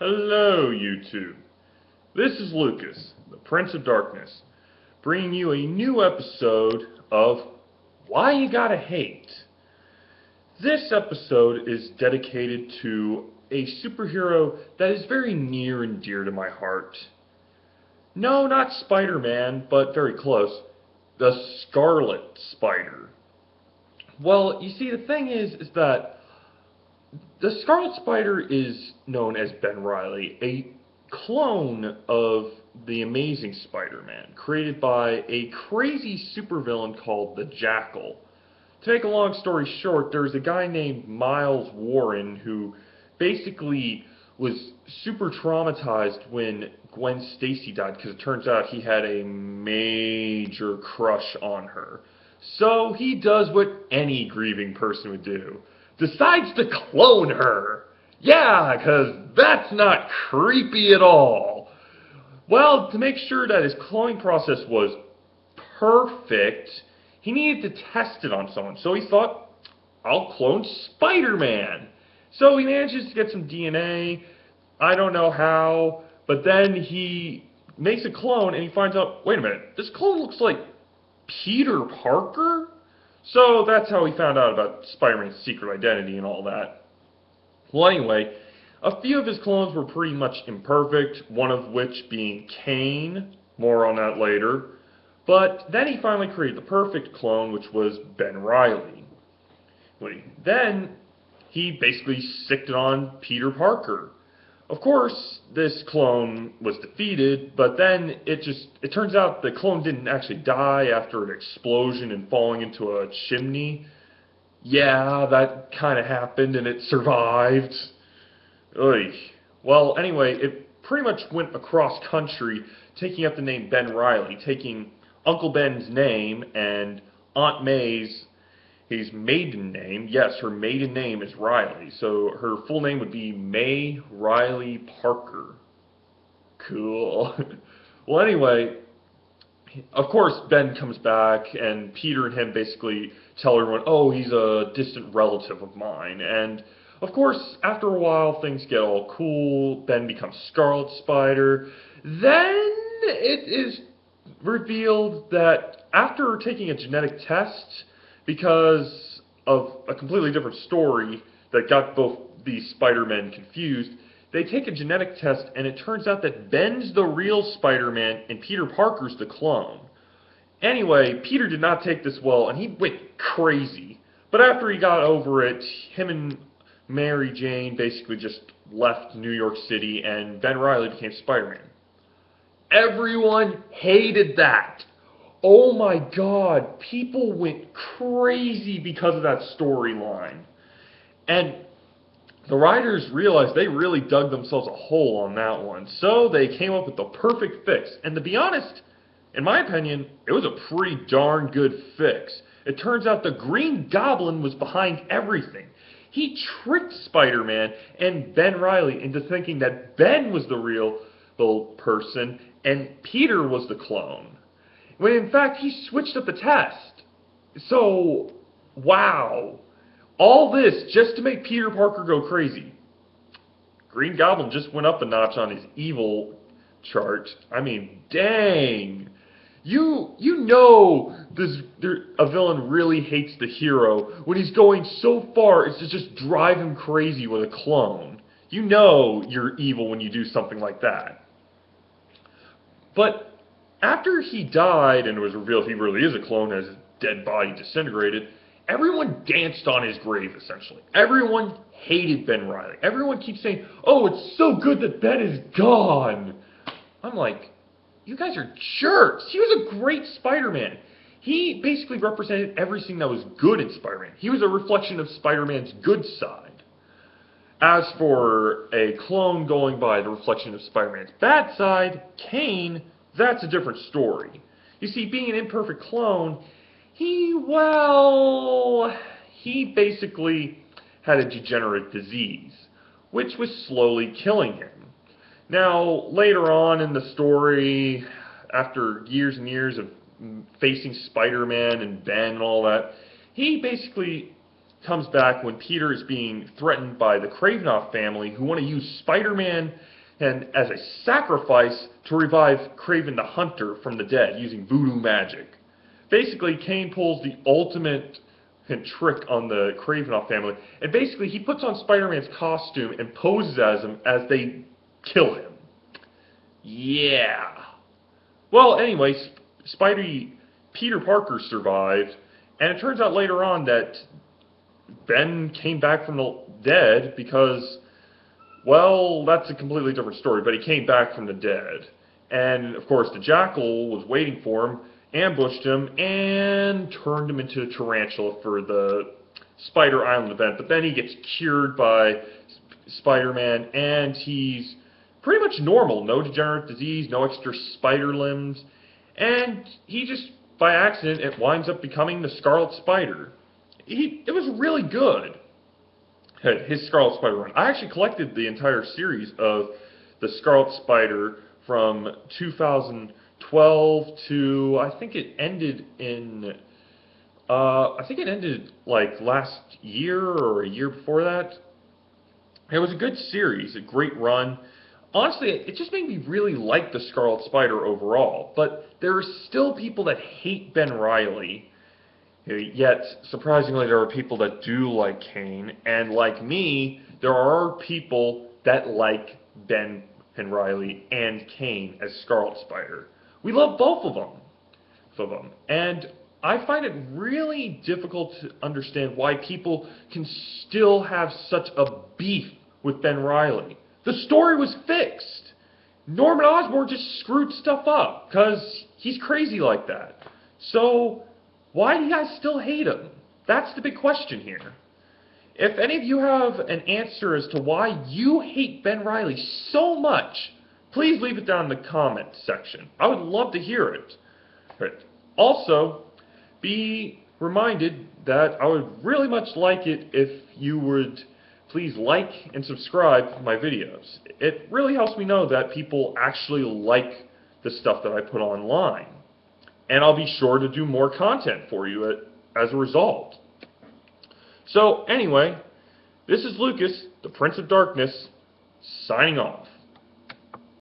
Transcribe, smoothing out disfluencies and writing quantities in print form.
Hello, YouTube. This is Lucas, the Prince of Darkness, bringing you a new episode of Why You Gotta Hate. This episode is dedicated to a superhero that is very near and dear to my heart. No, not Spider-Man, but very close. The Scarlet Spider. Well, you see, the thing is that the Scarlet Spider is known as Ben Reilly, a clone of the Amazing Spider-Man, created by a crazy supervillain called the Jackal. To make a long story short, there's a guy named Miles Warren who basically was super traumatized when Gwen Stacy died, because it turns out he had a major crush on her. So he does what any grieving person would do. Decides to clone her. Yeah, because that's not creepy at all. Well, to make sure that his cloning process was perfect, he needed to test it on someone. So he thought, I'll clone Spider-Man. So he manages to get some DNA. I don't know how, but then he makes a clone and he finds out, wait a minute, this clone looks like Peter Parker? So that's how he found out about Spider-Man's secret identity and all that. Well, anyway, a few of his clones were pretty much imperfect, one of which being Kane. More on that later. But then he finally created the perfect clone, which was Ben Reilly. Then he basically sicked it on Peter Parker. Of course, this clone was defeated, but then it turns out the clone didn't actually die after an explosion and falling into a chimney. Yeah, that kind of happened and it survived. Oy. Well, anyway, it pretty much went across country, taking up the name Ben Reilly, taking Uncle Ben's name and Aunt May's his maiden name. Yes, her maiden name is Riley, so her full name would be May Riley Parker. Cool. Well, anyway, of course, Ben comes back, and Peter and him basically tell everyone, oh, he's a distant relative of mine. And, of course, after a while, things get all cool. Ben becomes Scarlet Spider. Then it is revealed that after taking a genetic test, because of a completely different story that got both these Spider-Men confused, they take a genetic test and it turns out that Ben's the real Spider-Man and Peter Parker's the clone. Anyway, Peter did not take this well and he went crazy. But after he got over it, him and Mary Jane basically just left New York City and Ben Reilly became Spider-Man. Everyone hated that. Oh my god, people went crazy because of that storyline. And the writers realized they really dug themselves a hole on that one. So they came up with the perfect fix. And to be honest, in my opinion, it was a pretty darn good fix. It turns out the Green Goblin was behind everything. He tricked Spider-Man and Ben Reilly into thinking that Ben was the real person and Peter was the clone, when in fact he switched up the test. So, wow. All this just to make Peter Parker go crazy. Green Goblin just went up a notch on his evil chart. I mean, dang. You know a villain really hates the hero when he's going so far as to just drive him crazy with a clone. You know you're evil when you do something like that. But after he died and it was revealed he really is a clone as his dead body disintegrated, everyone danced on his grave, essentially. Everyone hated Ben Reilly. Everyone keeps saying, oh, it's so good that Ben is gone. I'm like, you guys are jerks. He was a great Spider-Man. He basically represented everything that was good in Spider-Man. He was a reflection of Spider-Man's good side. As for a clone going by the reflection of Spider-Man's bad side, Kane, that's a different story. You see, being an imperfect clone, he basically had a degenerate disease, which was slowly killing him. Now, later on in the story, after years and years of facing Spider-Man and Ben and all that, he basically comes back when Peter is being threatened by the Kravinoff family, who want to use Spider-Man and as a sacrifice to revive Kraven the Hunter from the dead using voodoo magic. Basically, Kane pulls the ultimate trick on the Kravinoff family, and basically he puts on Spider-Man's costume and poses as him as they kill him. Yeah. Well, anyway, Peter Parker survived, and it turns out later on that Ben came back from the dead because, well, that's a completely different story, but he came back from the dead. And, of course, the Jackal was waiting for him, ambushed him, and turned him into a tarantula for the Spider Island event. But then he gets cured by Spider-Man, and he's pretty much normal. No degenerative disease, no extra spider limbs. And he just, by accident, it winds up becoming the Scarlet Spider. It was really good, his Scarlet Spider run. I actually collected the entire series of the Scarlet Spider from 2012 to, I think it ended like last year or a year before that. It was a good series, a great run. Honestly, it just made me really like the Scarlet Spider overall. But there are still people that hate Ben Reilly. Yet, surprisingly, there are people that do like Kane. And like me, there are people that like Ben and Reilly and Kane as Scarlet Spider. We love both of them. And I find it really difficult to understand why people can still have such a beef with Ben Reilly. The story was fixed. Norman Osborn just screwed stuff up because he's crazy like that. So why do you guys still hate him? That's the big question here. If any of you have an answer as to why you hate Ben Reilly so much, please leave it down in the comment section. I would love to hear it. Also, be reminded that I would really much like it if you would please like and subscribe to my videos. It really helps me know that people actually like the stuff that I put online. And I'll be sure to do more content for you as a result. So anyway, this is Lucas, the Prince of Darkness, signing off.